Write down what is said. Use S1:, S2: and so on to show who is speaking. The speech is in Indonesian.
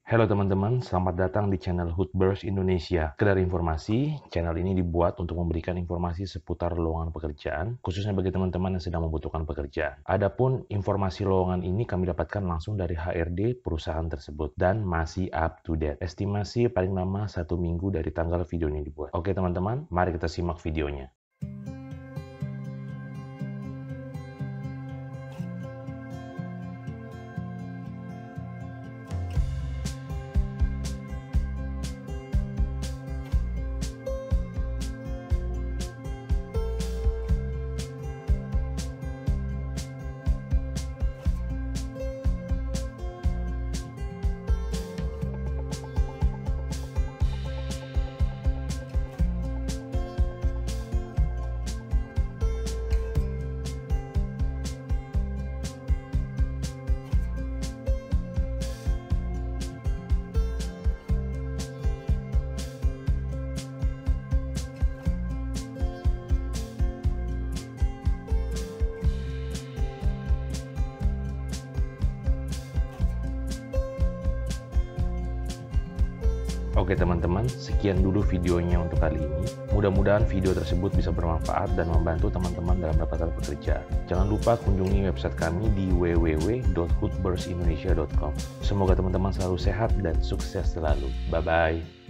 S1: Halo teman-teman, selamat datang di channel Hoodburst Indonesia. Sekedar informasi, channel ini dibuat untuk memberikan informasi seputar lowongan pekerjaan, khususnya bagi teman-teman yang sedang membutuhkan pekerjaan. Adapun informasi lowongan ini kami dapatkan langsung dari HRD perusahaan tersebut dan masih up to date. Estimasi paling lama 1 minggu dari tanggal video ini dibuat. Oke teman-teman, mari kita simak videonya. Oke teman-teman, sekian dulu videonya untuk kali ini. Mudah-mudahan video tersebut bisa bermanfaat dan membantu teman-teman dalam mendapatkan pekerjaan. Jangan lupa kunjungi website kami di www.hoodburstindonesia.com. Semoga teman-teman selalu sehat dan sukses selalu. Bye-bye.